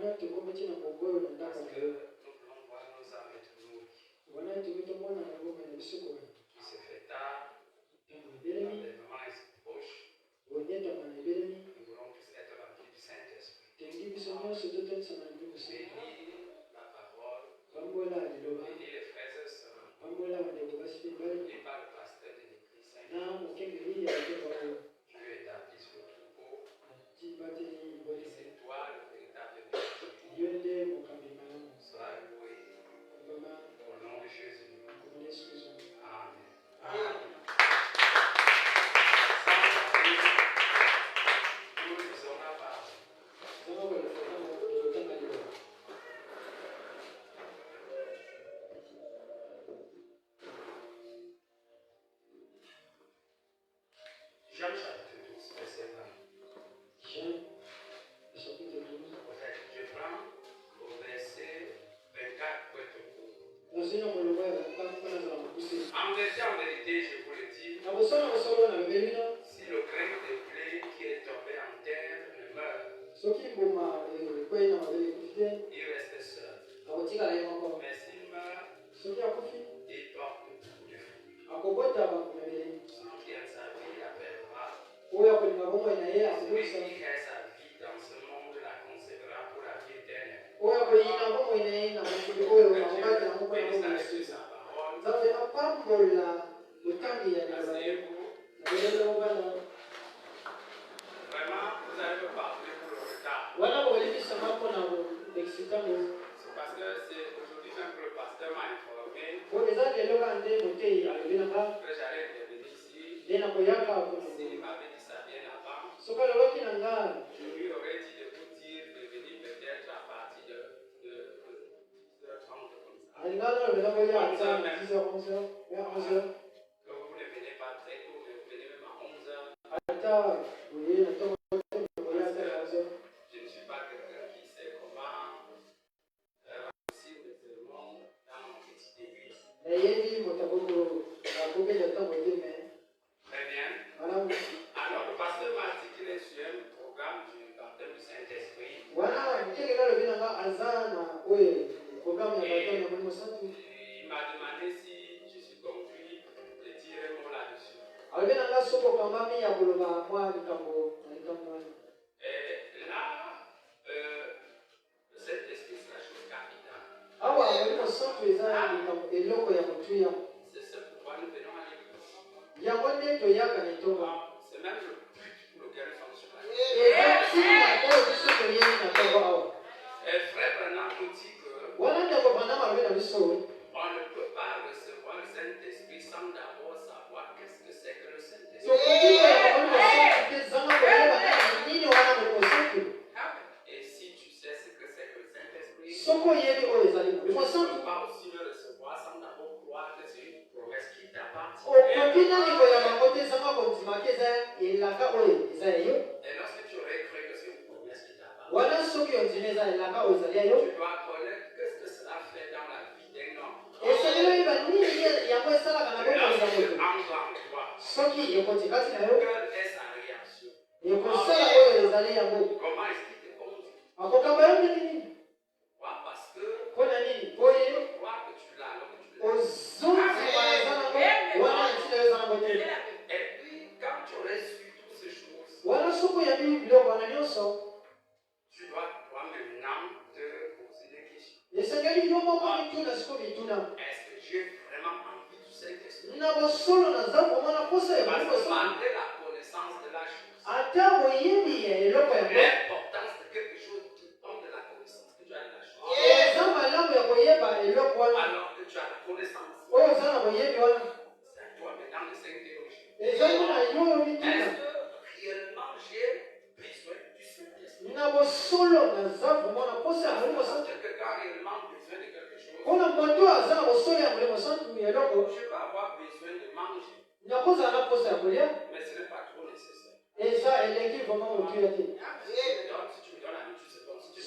Parce que nous voulons voir nos âmes être nourries. Il se fait tard, l'enlèvement est proche. Nous voulons tous être remplis du Saint-Esprit. Bénis la parole, bénis les frères et sœurs, bénis par le pasteur de l'Église Saint-Esprit. Dieu établit sur le troupeau, et c'est toi le véritable berger. Sois loué au nom de Jésus. Amen. Amen. Nous lisons la parole. Jean chapitre 12, verset 20. Je prends au verset 24 pour être court. En vérité, je vous le dis, si le grain de blé qui est tombé en terre ne meurt, il reste seul. Mais s'il meurt, il porte beaucoup de fruits. Celui qui aime sa vie la perdra. Celui qui a sa vie dans ce monde la conservera pour la vie éternelle. Bénisse sa parole. Asseyez-vous. Vraiment, vous allez me parler pour le retard. C'est parce que c'est aujourd'hui même que le pasteur m'a informé que j'allais intervenir ici. S'il m'avait dit ça bien avant, je lui aurais dit de vous dire de venir peut-être à partir de 10h30 comme ça. Que vous ne venez pas très tôt, mais vous venez même à 11h. Je ne suis pas quelqu'un qui sait comment raccourcir le sermon dans mon petit début. Très bien. Alors, le pasteur m'a dit qu'il est sur un programme du baptême du Saint-Esprit. Il m'a demandé si je suis conduit de dire un mot là-dessus. Et là, le Saint-Esprit, c'est la chose capitale. C'est ce pourquoi nous venons à l'église. C'est même le but pour lequel nous sommes sur la terre. Et frère Branham nous dit que on ne peut pas recevoir le Saint-Esprit sans d'abord savoir qu'est-ce que c'est que le Saint-Esprit. Et si tu sais ce que c'est que le Saint-Esprit, tu ne peux pas aussi le recevoir sans d'abord croire que c'est une promesse qui t'appartient. Et lorsque tu aurais cru que c'est une promesse qui t'appartient, tu dois connaître qu'est-ce que cela fait dans la vie d'un homme. Lorsque entre en toi, quelle est sa réaction? Comment est-ce qu'il te conduit? Pourquoi? Parce que je crois que tu l'as, alors que tu l'as. Et puis, quand tu aurais su toutes ces choses, tu dois maintenant te poser des questions. Est-ce que j'ai vraiment envie du Saint-Esprit? Parce que malgré la connaissance de la chose, l'importance de quelque chose dépend de la connaissance que tu as de la chose. Alors que tu as la connaissance, c'est à toi maintenant de s'interroger. Est-ce que réellement j'ai besoin du Saint-Esprit? Parce que quelqu'un a réellement besoin de quelque chose, je peux avoir besoin de manger, mais ce n'est pas trop nécessaire. Si tu me donnes la nuit, tu sais bon. Si tu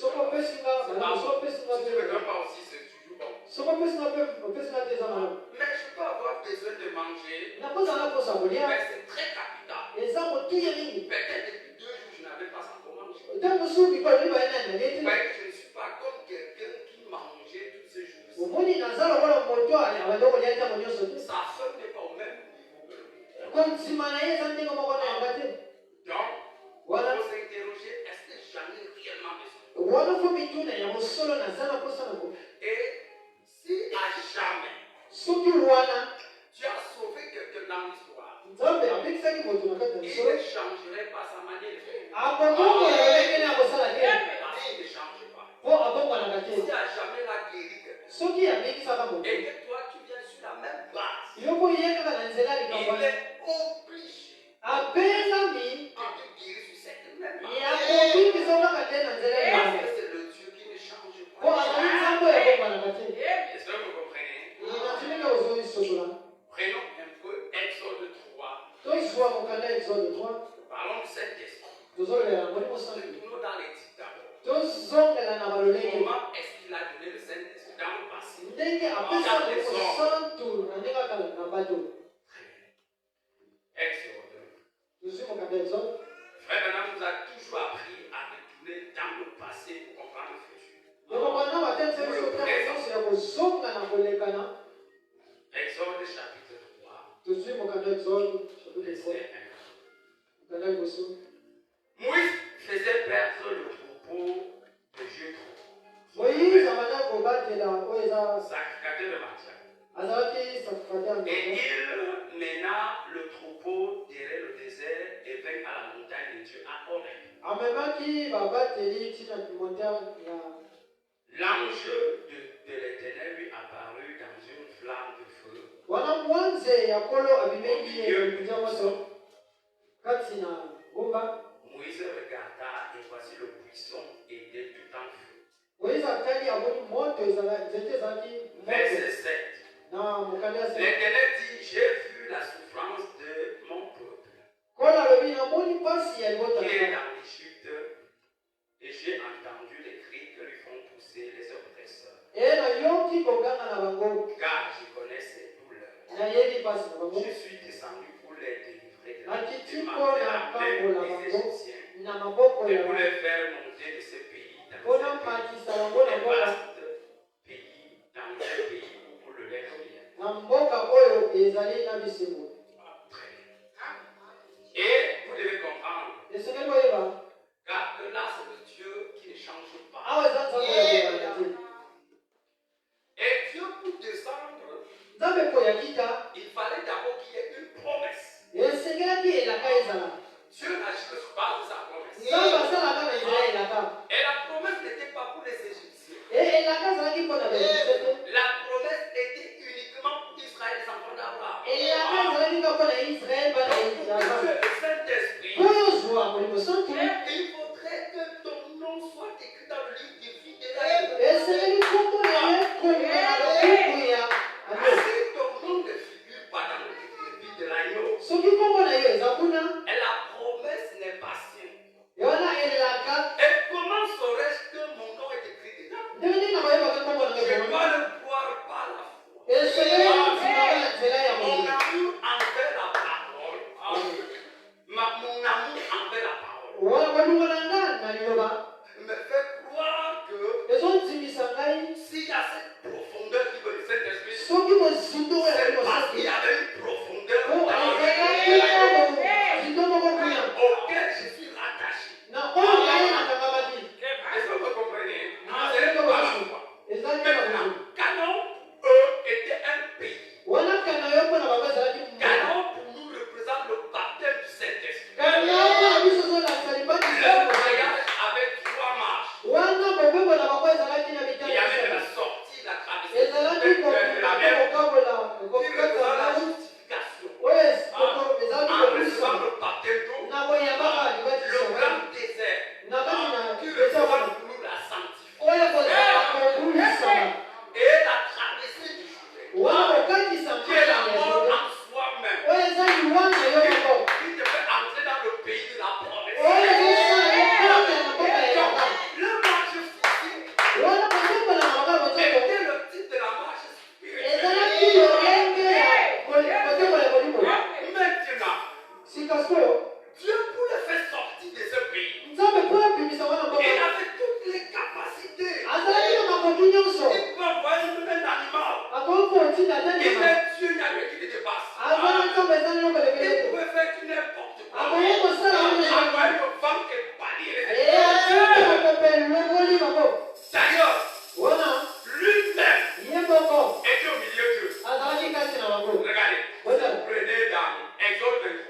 me donnes pas aussi, c'est toujours bon. Mais je peux avoir besoin de manger, mais c'est très capital. Peut-être depuis 2 jours, je n'avais pas encore mangé. Mais je ne suis Sa femme n'est pas au même niveau que lui. Donc, Donc, il faut s'interroger, est-ce que j'en ai réellement besoin? Et si à jamais tu as sauvé quelqu'un dans l'histoire, il ne changerait pas sa manière de faire. Parce qu'il ne change pas. Si à jamais la guéri quelqu'un, et que toi tu viens sur la même base, il est obligé de te guérir sur cette même base. Parce que c'est le Dieu qui ne change pas. Est-ce que vous comprenez? Prenons un peu Exode 3. Parlons de cette question. Retournons dans les titres d'abord. Comment est-ce qu'il a donné le Saint-Esprit dans le passé? Exode. Frère Branham nous a toujours appris à retourner dans le passé pour comprendre le futur. Exode chapitre 3. Verset 1. Moïse faisait perdre le troupeau de Jéthro, sacrificateur de Madian. Et il mena le troupeau derrière le désert et vint à la montagne de Dieu à Horeb. L'ange de l'Éternel lui apparut dans une flamme de feu au milieu du buisson. Moïse regarda et voici le buisson était tout en feu. Verset 7. L'Éternel dit, j'ai vu la souffrance de mon peuple qui est dans l'Égypte et j'ai entendu les cris que lui font pousser les oppresseurs. Car je connais ses douleurs. Je suis descendu pour les délivrer de la main des Égyptiens et pour les faire monter de ce pays dans ce pays, dans ce pays où pour le lait et vous devez comprendre, car là c'est le Dieu qui ne change pas. Et Dieu pour descendre, il fallait d'abord qu'il y ait une promesse. Dieu n'agit que sur base de sa promesse. Et la promesse n'était pas pour les Égyptiens. La promesse était uniquement pour Israël, les enfants d'Abraham. Le Saint-Esprit, il faudrait que ton nom soit écrit dans le livre de vie de l'agneau. Si ton nom ne figure pas dans le livre de vie de l'agneau, et la promesse n'est pas sienne. Et comment saurais-je que mon nom est écrit dedans? Je dois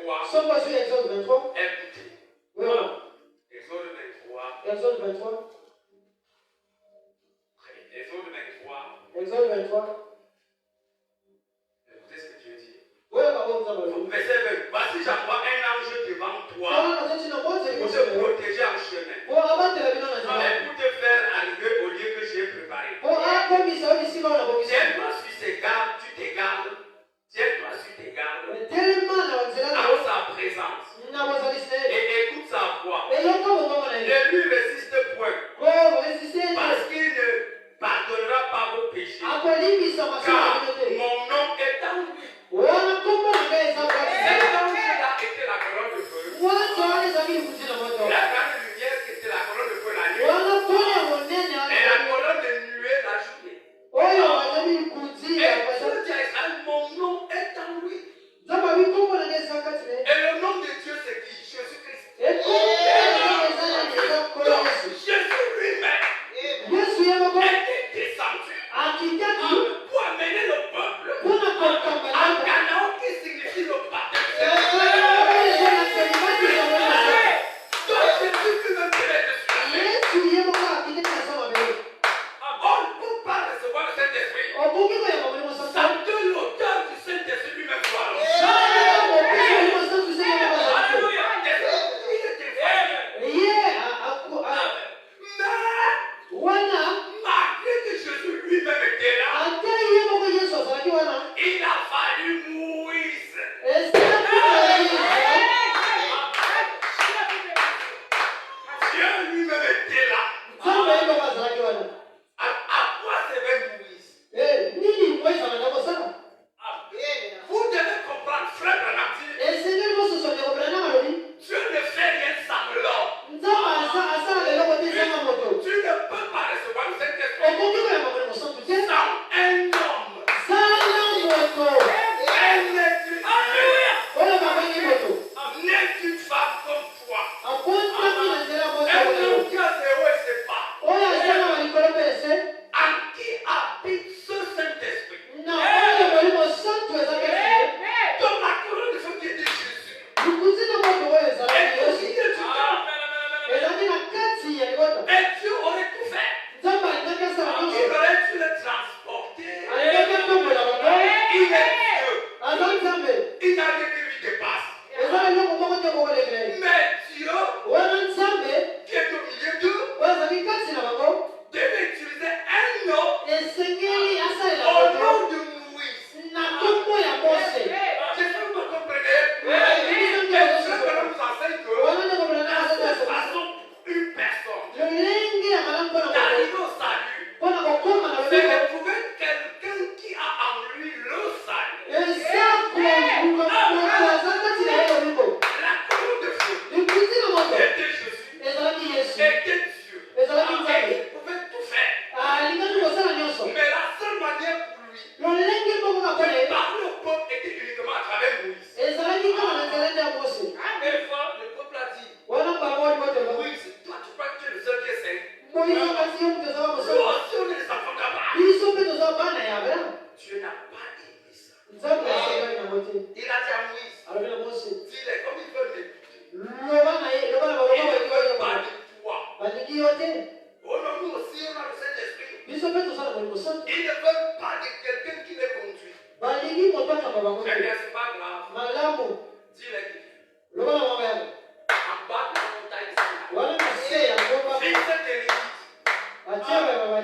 23. Sommes sur Exode 23. Écoutez. Oui, voilà. Exode 23. Exode 23. Exode 23. Exode 23. Écoutez ce que Dieu dit. Oui, pardon, Verset 20. Voici, j'envoie un ange devant toi pour te protéger en chemin. Et pour te faire arriver au lieu que j'ai préparé. Tiens-toi sur ses gardes, tu t'égares. Tiens-toi sur tes gardes. En sa présence. Et écoute sa voix. Ne lui résiste point. Parce qu'il ne pardonnera pas vos péchés. Car mon nom est en lui. Cet ange-là était la colonne de feu. La grande lumière qui était la colonne de feu la nuit. Et la colonne de nuée la journée. Et Dieu dit à Israël, mon nom est en lui. Et le nom de Dieu c'est qui? Jésus-Christ. Donc Jésus lui-même était descendu pour amener le peuple à Canaan, qui signifie le baptême. Donc Jésus lui-même est dessus. On ne peut pas recevoir le Saint-Esprit sans que l'auteur du Saint-Esprit lui-même soit là. Alléluia. Il était failli. Malgré que Jésus lui-même était là, il a fallu Moïse. Dieu lui-même était là. À quoi servait Moïse? Vous devez comprendre, frère Branham, Dieu ne fait rien sans l'homme. Tu ne peux pas recevoir le Saint-Esprit sans un homme. Un être humain. Né d'une femme comme toi. Un homme qui a ses hauts et ses bas. En qui habite ce Saint-Esprit. Dans la colonne de feu qui était Jésus. Et aussi Dieu du temps. Et Dieu aurait tout fait. Il aurait dû le transporter. Il est Dieu. Il n'a rien qui lui dépasse. Mais Dieu, qui est au milieu d'eux, devait utiliser un homme au nom de Moïse. Est-ce que vous comprenez? Et Dieu nous enseigne que la seule façon une personne d'arriver au salut, c'est de trouver quelqu'un qui a en lui le salut. La colonne de feu était Jésus, était Dieu. Et il pouvait tout faire. Mais la seule manière pour lui de parler au peuple était uniquement à travers Moïse. Et une fois, le peuple a dit, Moïse, toi tu crois que tu es le seul qui est saint? Nous aussi on est les enfants d'Abraham. Dieu n'a pas aimé ça. Il a dit à Moïse, dis-les comme ils veulent m'écouter. Ils ne veulent pas de toi. Oh non, nous aussi on a le Saint-Esprit. Ils ne veulent pas de quelqu'un qui les conduit. Très bien, c'est pas grave. Dis-les qu'il en bas de la montagne, fixe tes limites.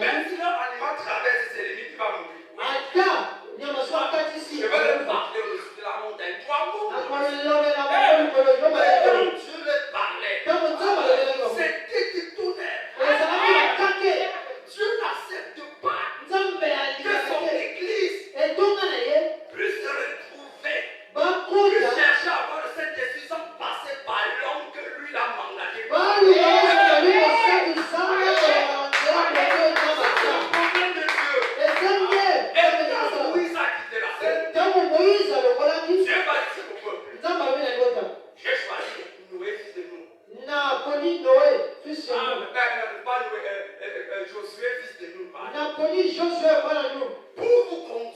Même si leur animal traverse ses limites, il va mourir. Je vais leur parler au-dessus de la montagne. Toi, mon quand Dieu leur parlait, c'était du tonnerre. Dieu n'accepte pas que son église puisse se retrouver, puisse chercher à avoir le Saint-Esprit sans passer par l'homme que lui l'a mandaté. Problème de Dieu. Et quand Moïse a quitté la scène, Dieu va dire au peuple, j'ai choisi Noé, fils de nous. Pas Noé, Josué, fils de nous. Pour vous conduire.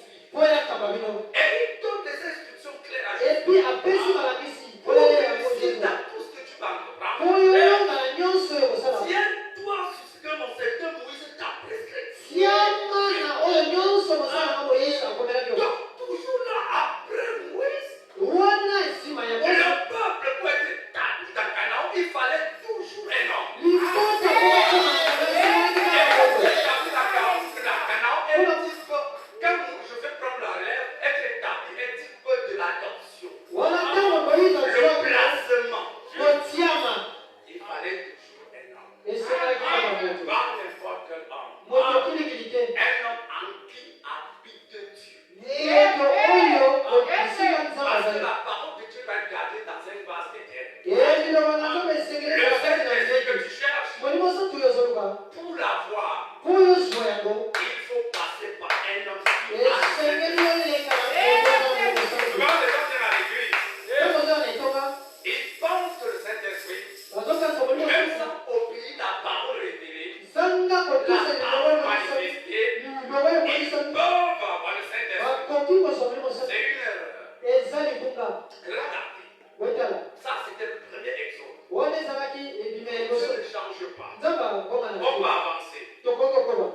Et il donne des instructions claires à Jésus. Ça, c'était le premier exode. wana ezalaki ebima ya Dieu liboso ne change pas. nzambe akokoma na On va avancer. tokoki kokoma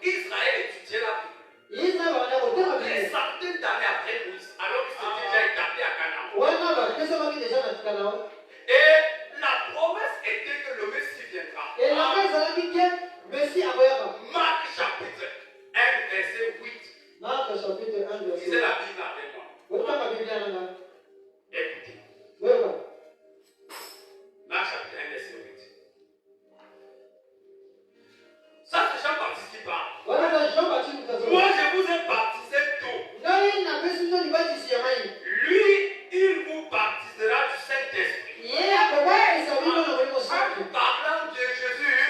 Israël étudiait la Bible. israel bakanda kotanga Des biblia centaines d'années après Moïse, alors qu'il s'était déjà établi à Canaan. wana bapesamaki deja na tikanao Et la promesse était que le Messie viendra. elanga ezalaki ke mesi akoyaka Marc chapitre 1, verset 8. mark chapitre 1 Lisez verset la Bible avec moi. otanga biblia nanga Écoutez. oyoka Marc chapitre 1, verset 8. Ça, c'est Jean-Baptiste qui parle. wana ba jean baptiste mutazo Moi, je vous ai baptisé d'eau. ngai napesi bino libatisi ya mai Lui, il vous baptisera du Saint-Esprit. ye akobatisa bino na molimo santu Parlant de Jésus,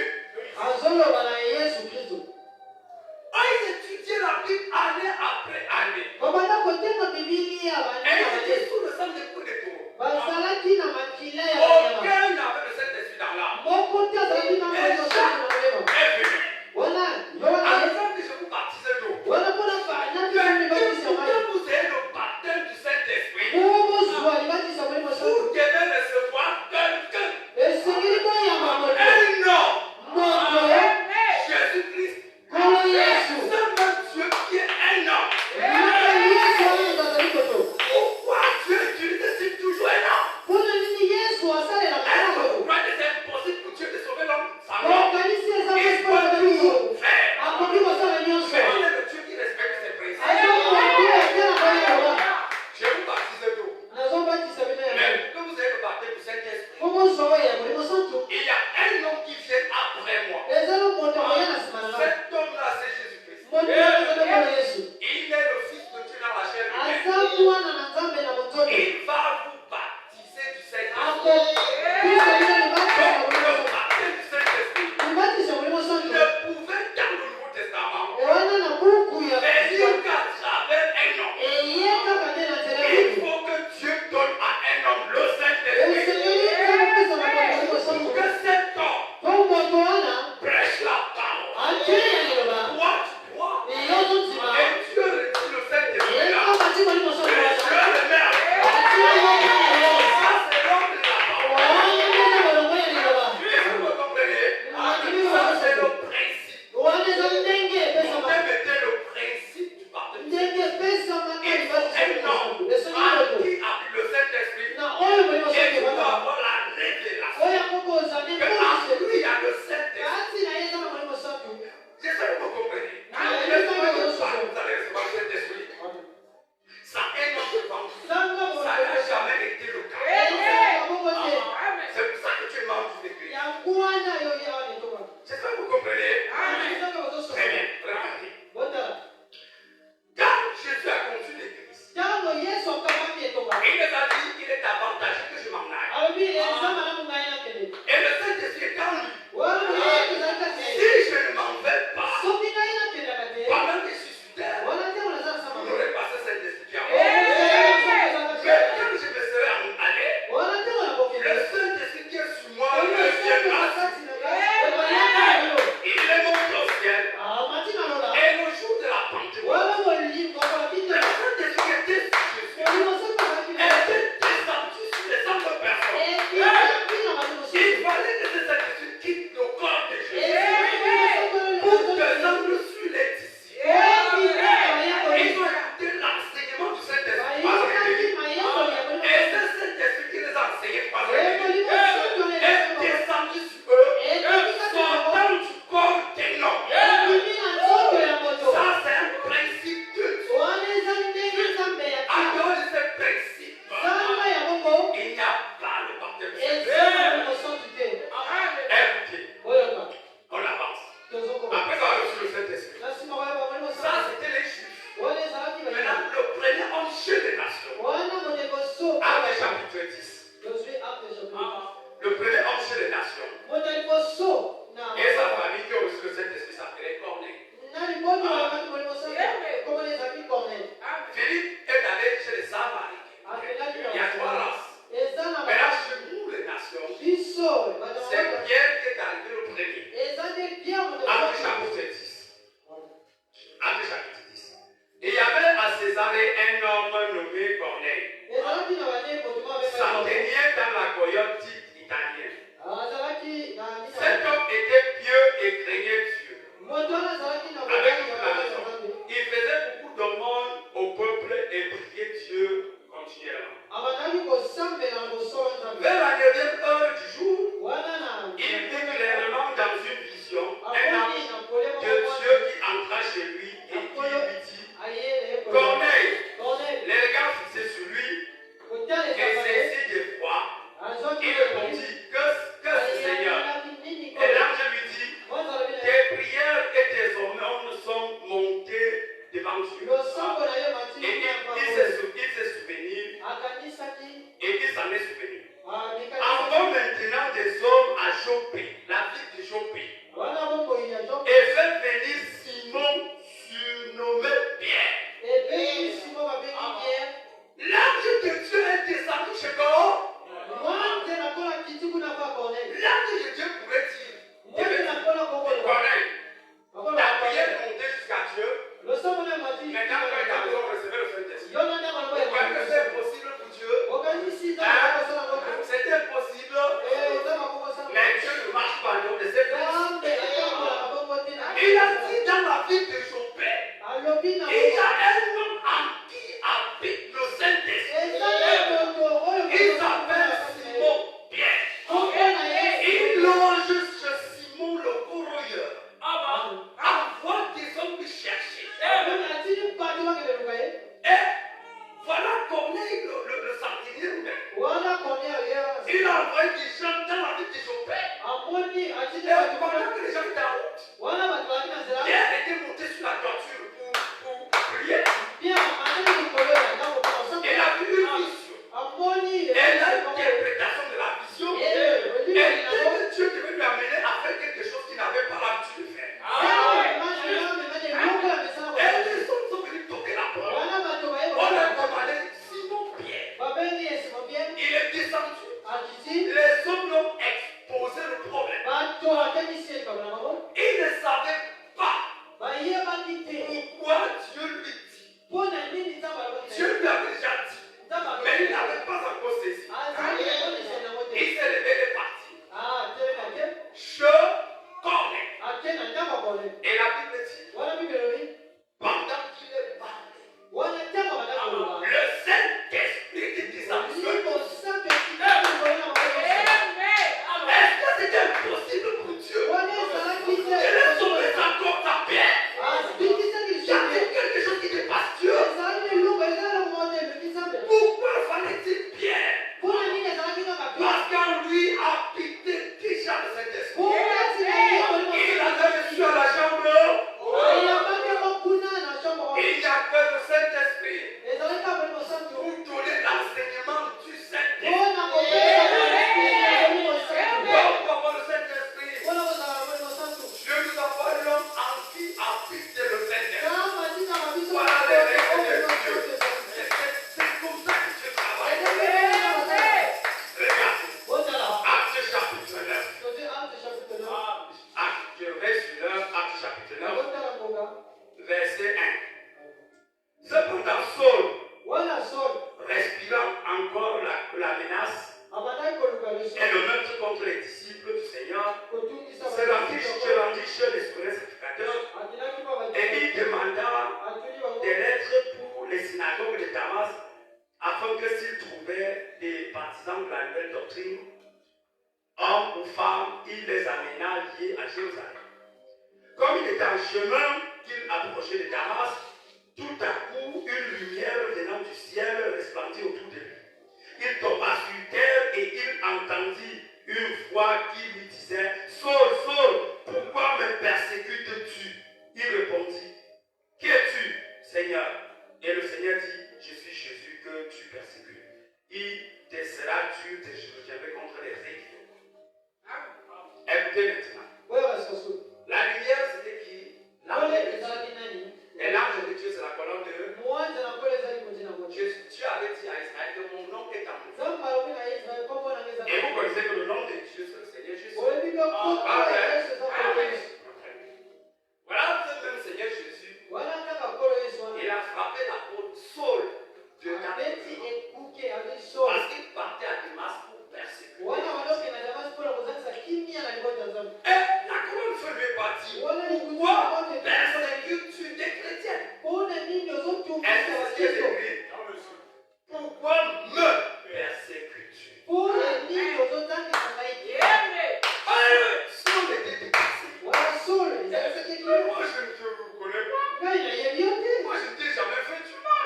azoloba na yesu kristo ils étudiaient la Bible année après année. babanda kotenga bibilia Et bana ils étaient sous le sang de coups de taureau. bazalaki na makila ya banyama Aucun n'avait le Saint-Esprit dans l'âme. moko te azalaki na molimo santu na molema Est venu. wana yowana Avant que je vous baptise d'eau. wana mpona banapesa libatisi ya mai Que vous ayez le baptême du Saint-Esprit. bozwa libatisi ya molimo santu Vous devez recevoir quelqu'un. esengeli koyamba moto Un homme. moto Jésus-Christ. kolo yesu C'est même Dieu qui est un homme. naka yesu wana azali moto Pourquoi Dieu utilise toujours un homme? mpona nini yesu asalelaka Est-ce na que vous moto croyez que c'est impossible pour Dieu de sauver l'homme? Ça non. okanisi eza Il mpesi peut mpona tout moto faire. akoki kosala nyonso Mais il est le Dieu qui respecte ses principes. eza moto atalaka yewa Je vous baptise d'eau. nazobatisa bino ya mai Mais pour que vous ayez le baptême du Saint-Esprit, po bozwa oyo ya molimo santu il y a un homme qui vient après moi. ezali moto akoya na nsima na ngai Cet homme-là, c'est Jésus-Christ. moto oyo ezali kolo yesu Il est le Fils de Dieu dans la chair humaine. aza mwana na nzambe na mototo Il va vous baptiser du Saint-Esprit. akopesa bino libatisi ya Donc, molimo le baptême du Saint-Esprit libatisi ya molimo santu ne pouvait dans le Nouveau Testament ewana na buku ya venir qu'à travers un homme. eye kaka te na nzela ya Il yesu faut que Dieu donne à un homme le Saint-Esprit. esengeli ezakopesa moto molimo Pour santu que cet homme po moto wana prêche la parole. ateya liloba Toi, tu crois. eyozo nsima Et Dieu retire le Saint-Esprit là. ezobati molimo santu Et wana Dieu le met avec toi. atia yoka ya yesu Ça, c'est l'homme de la parole. wana ndenge molongo ya liloba Est-ce que vous comprenez? Ça, c'est le principe. wana eza ndenge Vous epesama mettez le principe du baptême. ndenge epesamaka Il faut libatisi ya un molimo santu homme esengeli moto qui a le Saint-Esprit na oyo molimo et santu qui doit ebaka avoir la révélation oyo akoko ozali que en lui il y a le Saint-Esprit. kasi na ye eza na molimo santu J'espère que vous comprenez. Ah, Laissez-moi vous parler, vous allez recevoir le Saint-Esprit. Ça a un autre vent. zanga Ça n'a jamais été le cas. moko te C'est pour ça que tu es membre du Christ. yango wana yo ye wana etoka J'espère que vous comprenez. zanga Très bazosoka bien. Regardez. botala Quand Jésus a conduit l'Église, ntango yesu akamaki etoka il les a dit qu'il est avantageux que je m'en aille. alobi eza malamu ngai nakende Et le Saint-Esprit est en lui. wana envoyé des gens dans la ville de Chopin. Amoni Et achini pendant que les gens étaient en route, wana watu walina zera Pierre était monté sur la toiture pour prier. pia matendo kukolea ndio kwa Il sababu a vu une vision. amoni Et l'interprétation de la vision, elle dit que Dieu devait lui amener à faire quelque chose qu'il n'avait pas l'habitude de faire. Et les hommes sont venus toquer la porte. On a demandé Simon Pierre. Il est descendu. Les hommes l'ont exposé le problème. Il ne savait pas pourquoi Dieu lui dit. Dieu lui avait déjà dit. Mais il n'avait pas encore saisi. Il s'est levé et est parti. Je connais. Et la Bible dit, pendant qu'il est parlé, le Saint-Esprit était descendu. Est-ce que c'était impossible pour Dieu de les sauver encore sa pierre? Y a-t-il quelque chose qui dépasse Dieu? Pourquoi fallait-il Pierre? Parce qu'en lui habitait déjà le Saint-Esprit. Il avait reçu à la chambre. Il y avait le Saint-Esprit pour donner l'enseignement du Saint-Esprit. Pour avoir le Saint-Esprit, Dieu nous a fait l'homme en qui habite le Saint-Esprit. Voilà les règles de Dieu. C'est comme ça que Dieu travaille. Regardez, Actes chapitre 9. Je vais sur l'heure, Actes chapitre 9, verset 1. Cependant, Saul, respirant encore la menace et le meurtre contre les disciples du Seigneur, se rendit chez les sacrificateurs et il demanda des lettres pour les synagogues de Damas afin que s'ils trouvaient des partisans de la nouvelle doctrine, hommes ou femmes, il les amena liés à Jérusalem. Comme il était en chemin qu'il approchait de Damas, tout à coup, une lumière venant du ciel resplendit autour de lui. Il tomba sur terre et il entendit une voix qui lui disait « Saul, Saul, pourquoi me persécutes-tu » Il répondit « Qui es-tu, Seigneur ?» Et le Seigneur dit « Je suis Jésus que tu persécutes. Il te sera dur de juger contre les régions. » Écoutez maintenant. La lumière, c'était qui? L'ange de Dieu. Et l'ange de Dieu, c'est la colonne de Dieu. Dieu avait dit à Israël que mon nom est en vous. Et vous connaissez que le nom de Dieu, c'est le Seigneur Jésus. Voilà ce même Seigneur Jésus. Il a frappé la porte Saul de David. Parce qu'il partait à Damas pour persécuter. Et la colonne feu lui est partie. Pourquoi persécutes-tu des chrétiens? Est-ce que c'est écrit? Pourquoi me persécutes-tu? Saul était dépassé. Moi, je ne te connais pas. Moi, je ne t'ai jamais fait du mal.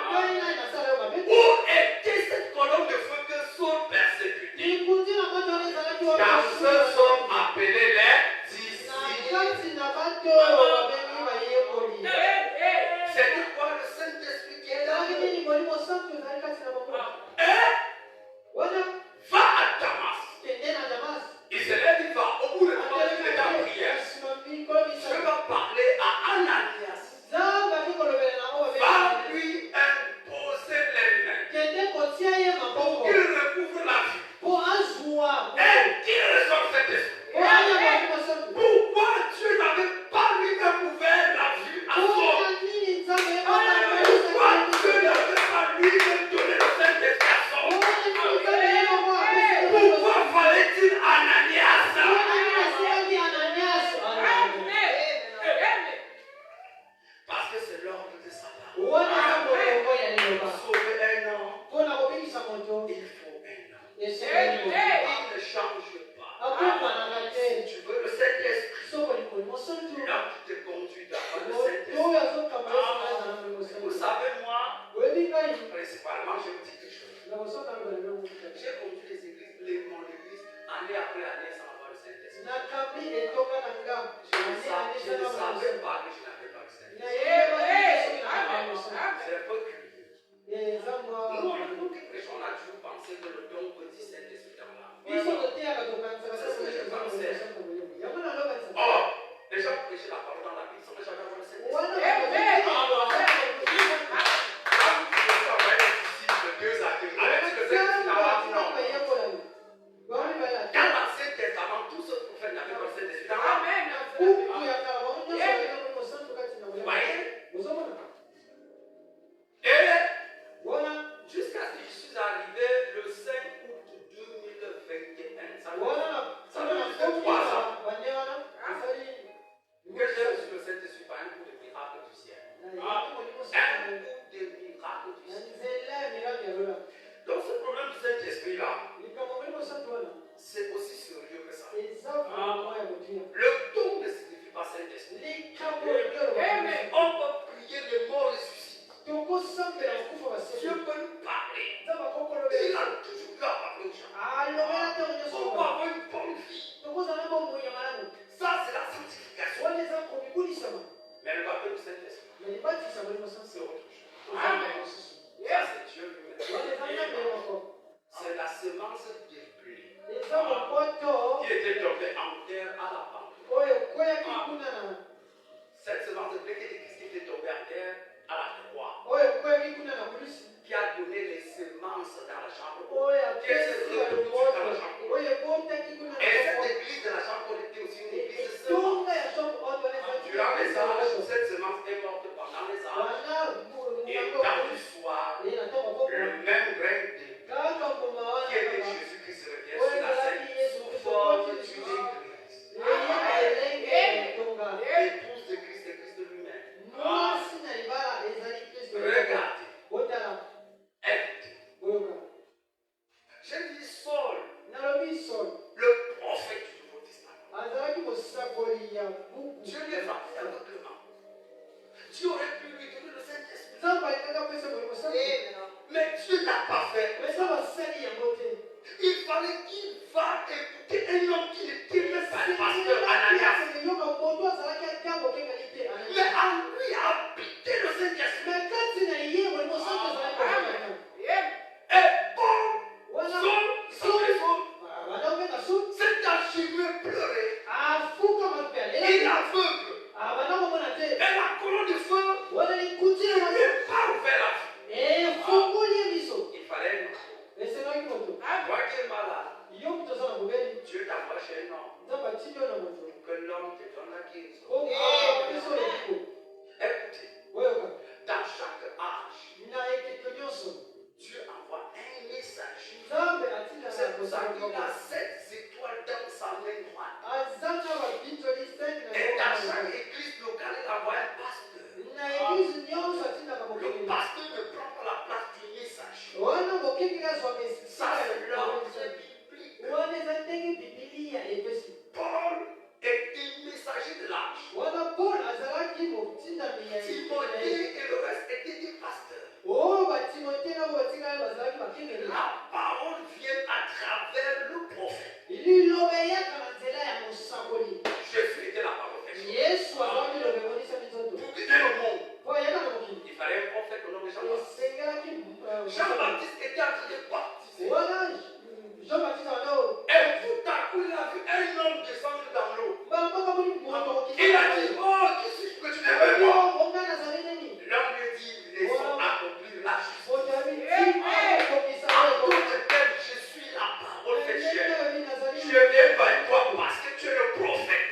Où était cette colonne de feu que Saul persécutait? Car ce sont appelés les disciples. C'était quoi le Saint-Esprit qui est là? Va à Damas. Il se lève, il va au bout de 3 jours, il est en prière. Je vais parler à Ananias. Va lui imposer les mains pour qu'il recouvre la vie et qu'il ressorte cet esprit. Pourquoi Dieu n'avait pas lui-même ouvert la vue à Saul? Pourquoi Dieu n'avait pas lui-même donné le Saint-Esprit à Saul? Pourquoi fallait-il Ananias? Parce que c'est l'ordre de sa parole. Sauver un homme, il faut un homme. Il ne change pas. Si tu veux le Saint-Esprit, là tu te conduis dans le Saint-Esprit. Vous savez, moi, principalement, je vous dis quelque chose. J'ai conduit mon église m'avait parlé, je n'avais pas le Saint-Esprit. C'est un peu curieux. Nous qui prêchons, on a toujours pensé que le don petit Saint-Esprit dans l'âme. Or, les gens prêchaient la parole dans la Bible sans jamais avoir le Saint-Esprit. Dans l'Ancien Testament, tous ceux prophètes n'avaient pas le Saint-Esprit dans l'âme. Vous voyez? Et jusqu'à ce que je suis arrivé le 5 août 2021, ça fait 3 ans que j'ai reçu le Saint-Esprit par un coup de miracle du ciel. Un coup de miracle du ciel. Donc ce problème du Saint-Esprit-là, c'est aussi sérieux que ça. Le don ne signifie pas Saint-Esprit. On peut prier les morts ressuscités. Dieu peut nous parler. Il a toujours pu parler aux gens. On peut avoir une bonne vie. Ça, c'est la sanctification. Mais le baptême du Saint-Esprit, c'est autre chose. Ça, c'est Dieu lui-même. C'est la semence des blés qui était tombée en terre à la Pentecôte. Cette semence de blé qui était tombée en terre à la croix, qui a donné les semences dans la chambre haute, qui s'est reproduite dans la chambre haute. Et cette église de la chambre haute était aussi une église de semence. Durant les âges, cette semence est morte pendant les âges. Et dans l'histoire, le même grain de qui était Jésus-Christ revient sur la scène sous forme d'une église. L'épouse de Christ et Christ lui-même. Regardez. Écoutez. J'ai dit Saul, le prophète du Nouveau Testament. Dieu lui est frappé aveuglement. Dieu aurait pu lui donner le Saint-Esprit. Mais Dieu n'a pas fait. Il fallait qu'il va écouter un homme qui n'était même pas le pasteur Ananias. Mais en lui a habité le Saint-Esprit. Et Paul, Saul, cet archimeux pleurait. Il est aveugle. Et la colonne de feu ne lui a pas ouvert la vue. Il fallait un autre. Toi qui es malade, Dieu t'envoie chez un homme pour que l'homme te donne la guérison. Écoutez, dans chaque âge, Dieu envoie un message. C'est pour ça qu'il a 7 étoiles dans sa main droite. Et dans chaque église locale, il envoie un pasteur. Le pasteur ne prend pas la place du message. Ça, c'est l'ordre biblique. Paul était messager de l'âge. Timothée et le reste étaient des pasteurs. La parole vient à travers le prophète. Jésus était la parole faite. Pour guider le monde, il fallait un prophète au nom de Jean-Baptiste. Jean-Baptiste était en train de baptiser. Et tout à coup, il a vu un homme descendre dans l'eau. Il a dit, oh, qui suis-je que tu n'es pas moi? L'homme lui dit, laissons accomplir la justice. En d'autres termes, je suis la parole faite chair. Je viens vers toi parce que tu es le prophète.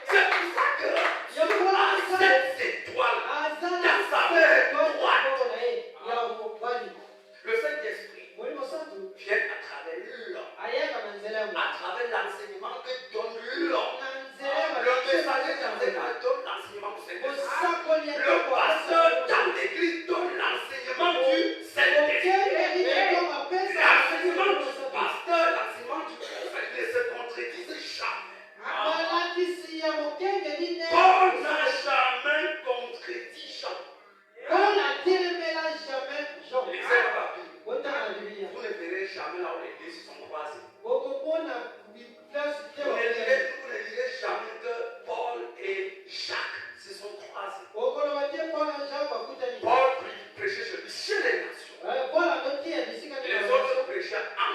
C'est pour ça que Dieu a 7 étoiles dans sa main droite. Le Saint-Esprit vient à travers l'homme, à travers l'enseignement que donne l'homme. Le messager donne l'enseignement du Saint-Esprit. Le pasteur dans l'église donne l'enseignement du Saint-Esprit.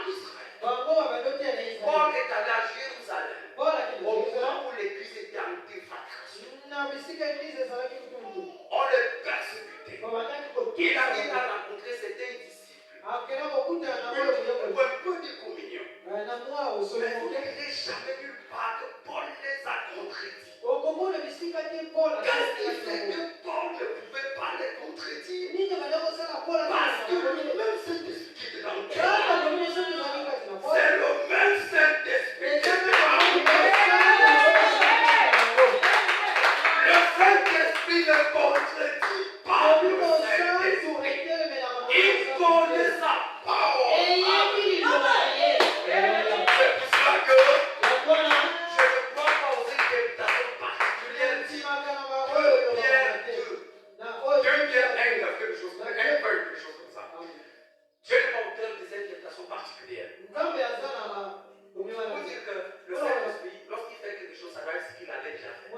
Israël. Paul Paul est allé à Jérusalem au moment où l'église était en déflagration. On le persécutait. Il a rencontré certains disciples pour un peu de communion. Mais vous ne verrez jamais nulle part que Paul les a contredits. Qu'est-ce qui fait que Paul ne pouvait pas les contredire? Parce que le même Saint-Esprit qui était dans le cœur, c'est le même Saint-Esprit qui était dans le Le Saint-Esprit ne contredit pas le Saint-Esprit. Il connaît sa parole. C'est pour cela que je ne crois pas aux interprétations particulières de Pierre 2. 2 Pierre 1, quelque chose comme ça. Je n'ai pas auteur des interprétations particulières. Pour dire que le Saint-Esprit, lorsqu'il fait quelque chose, ça doit être ce qu'il avait déjà fait.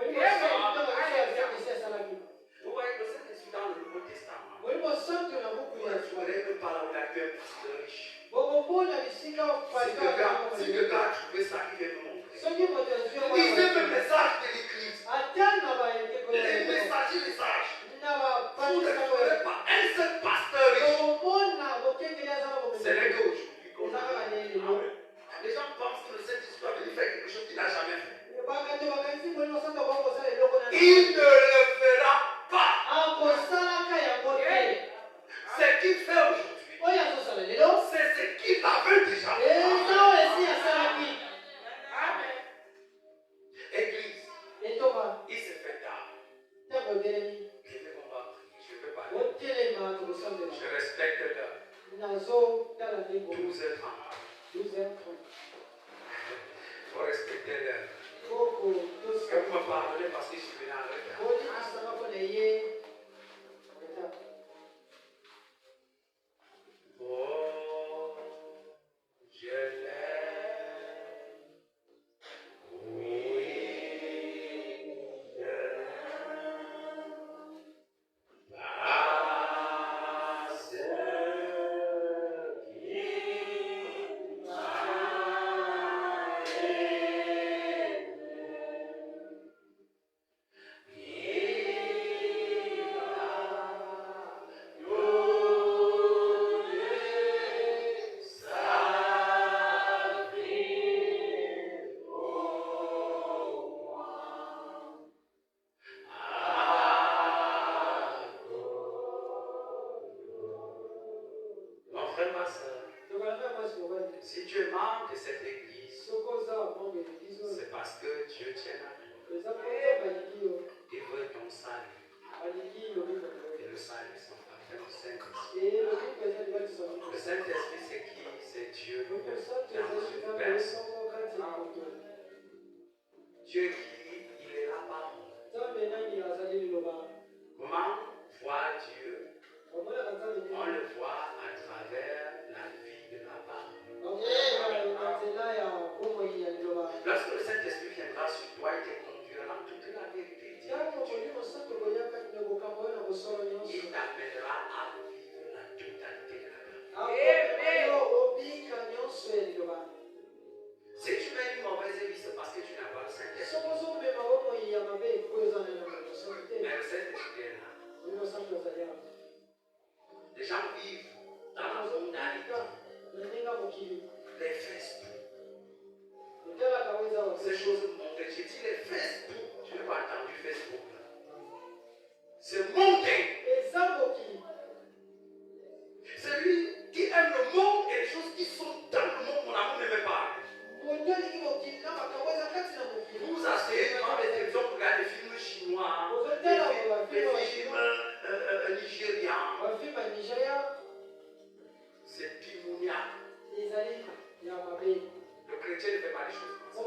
Vous voyez le Saint-Esprit dans le Nouveau Testament. Vous ne même pas là où il a eu un pasteur riche. Si quelqu'un a trouvé ça, il vient me montrer. Lisez le message de l'Église. Les messagers des sages. Vous ne trouverez pas un seul pasteur riche. C'est vrai qu'aujourd'hui, qu'on a. Les gens pensent que le Saint-Esprit va venir faire quelque chose qu'il n'a jamais fait. Il ne le fera pas. Ce qu'il fait aujourd'hui, c'est ce qu'il avait déjà fait. Église, il s'est fait tard. Je vais je ne peux pas aller. Je respecte l'heure. 12h30. Il faut respecter l'heure. Vous me pardonnez parce que je suis venu en retard. Oh, je l'aime. Oui, je l'aime. Parce qu'il Mon frère, ma soeur, si tu es membre de cette église, c'est parce que Dieu tient à toi. Il veut ton salut. Et le salut, c'est en fait du Saint-Esprit. Le Saint-Esprit, c'est qui? C'est Dieu dans une personne. Dieu qui, il est la parole. Comment voir Dieu? On le voit à travers la vie de la parole. Lorsque le Saint-Esprit viendra sur toi, il te conduira dans toute la vérité. Il t'amènera à vivre la totalité de la parole. Si tu mets une mauvaise vie, c'est parce que tu n'as pas le Saint-Esprit. Mais le Saint-Esprit est là. Les gens vivent dans la mondanité. Les Facebook. Ces choses montent. J'ai dit les Facebook. Tu n'as pas entendu Facebook là. C'est monté. Celui qui aime le monde et les choses qui sont dans le monde, mon amour ne me parle. Vous vous asseyez devant les télévisions pour regarder des films chinois, des films nigérians. C'est Pimounia. Le chrétien ne fait pas les choses comme ça.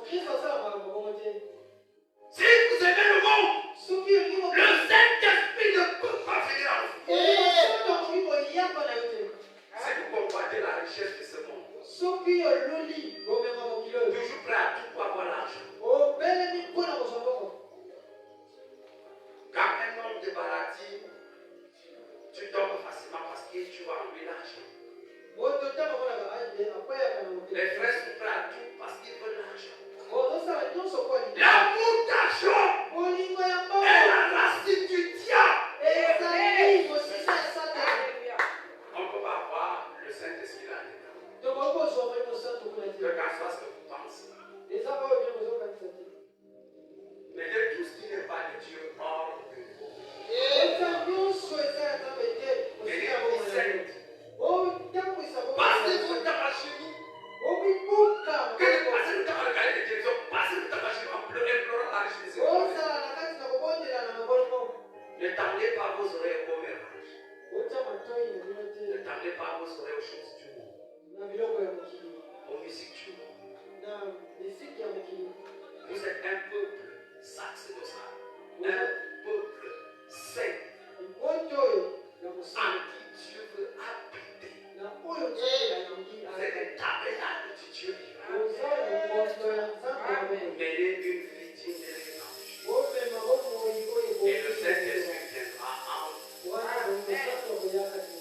Si vous aimez le monde, le Saint-Esprit ne peut pas venir à vous. C'est pour combattre la richesse de ce monde. Toujours prêt à tout pour avoir l'argent. Quand un homme te baratie, tu tombes facilement parce que tu vas enlever l'argent. Les frères sont prêts à tout parce qu'ils veulent l'argent. ozosala nyonso mpo alinga L'amour d'argent bolingo ya est mbongo la racine du diable. ezali mosisa ya satana On ne peut pas avoir le Saint-Esprit là-dedans. tokoki kozwa molimo santo kuna Que te quand soit ce que vous pensez. eza oyo bino bozokanisa te Mettez tout ce qui n'est pas de Dieu hors de vous. eza nyonso eza ya nzambe te Mettez osika tout sainte. otambwisa Passez-vous dans la chimie. obibuka Que les passez le temps à regarder les télévisions. Passez le temps à la chimie en implorant la richesse de Dieu. ozala na kati na kobondela na mabolimo Ne tendez pas vos oreilles au mélange. otya matoi na bino te Ne tendez pas vos oreilles aux choses du monde. na biloko ya mokili Aux musiques du monde. na misiki ya mokili Vous êtes un peuple sacré de ça. Un peuple saint liboti oyo ya en mosala qui Dieu veut habiter. na oyo nzambe alingi Vous êtes un tabernacle du Dieu vivant. oza longondo ya nzambe ya bomoi Menez une vie digne de l'évangile. bomema bomoi oyo Et le Saint-Esprit viendra en vous. wana bolingo santo akoyaka te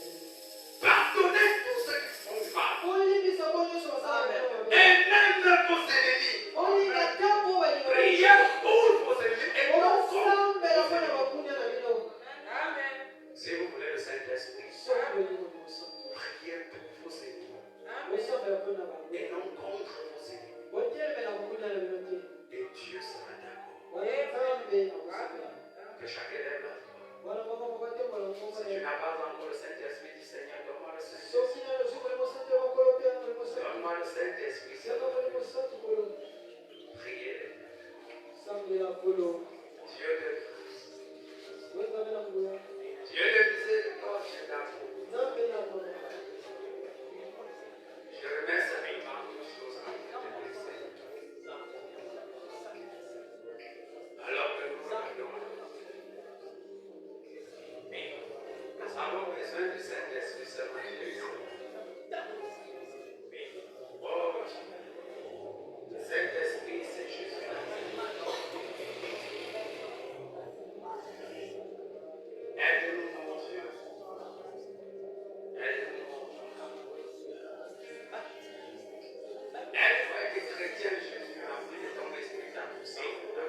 Pardonnez tous ceux qui font du mal. olibisa bo nyonso basala bino mabe Et même vos ennemis. olinga te po balingo Priez pour vos ennemis et non contre. osambela mpo na bakunia na bino Si vous voulez le Saint-Esprit, soki bolingo bosanto priez pour vos ennemis osambela mpo na bango et non contre vos ennemis. botelemela bakunia na bino te Et Dieu sera d'accord. wana nzambe akosambela Que chacun lève la voix. wana moko moko atembola Si moko tu n'as pas encore le Saint-Esprit, dis Seigneur, donne-moi le Saint-Esprit. soki na yozwi molimo santo ya makolo mpe ya molimo santo Donne-moi le Saint-Esprit. saka molimo santo kolo Priez. sambela kolo Dieu de grâce. wenzambe na nguya Dieu de miséricorde, Dieu d'amour. nzambe na mama Je remets simplement une chose à vous de Seigneur. Alors que nous regardons, nous avons besoin du Saint-Esprit seulement. Oh Dieu. Saint-Esprit, c'est Jésus. Aide-nous, mon Dieu. Aide-nous, mon Dieu. Aide-nous à être chrétien, Jésus, rempli de ton esprit, ta puissance, ta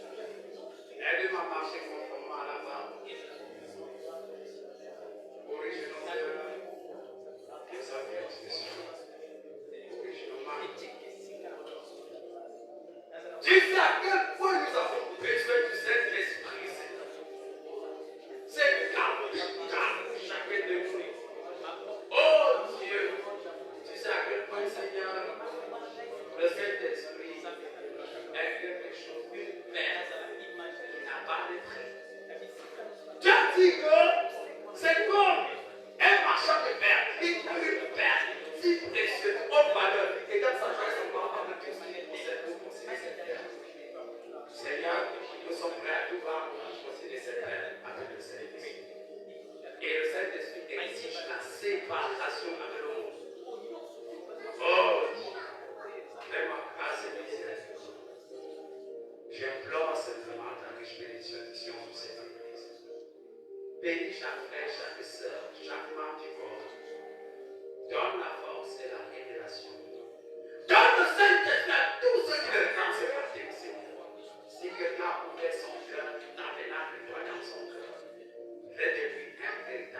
aide-moi à marcher conformément à la parole. Corrige nos erreurs. Que ça vienne de corrige nos manques. Tu sais à quel point nous avons besoin du Saint-Esprit, Seigneur. C'est capital pour chacun de nous. Oh Dieu, tu sais à quel point, Seigneur, le Saint-Esprit est quelque chose, une mère qui n'a pas de prix. Tu as dit que c'est comme un marchand de perles. Il a eu une perle si précieuse, haute valeur, et dans sa joie, son enfant de tout ce qu'il possède pour posséder cette perle. Seigneur, nous sommes prêts à tout voir pour posséder cette perle avec le Saint-Esprit. Et le Saint-Esprit exige la séparation avec le monde. Oh, fais-moi grâce et miséricorde. J'implore simplement ta riche bénédiction sur cette église. Bénis chaque frère, chaque sœur, chaque membre du corps. Donne la force et la révélation. Donne le Saint-Esprit à tous ceux qui le dans ce matin, Seigneur. Si quelqu'un a ouvert son cœur, tabernacle, toi dans son cœur, fais de lui un véritable.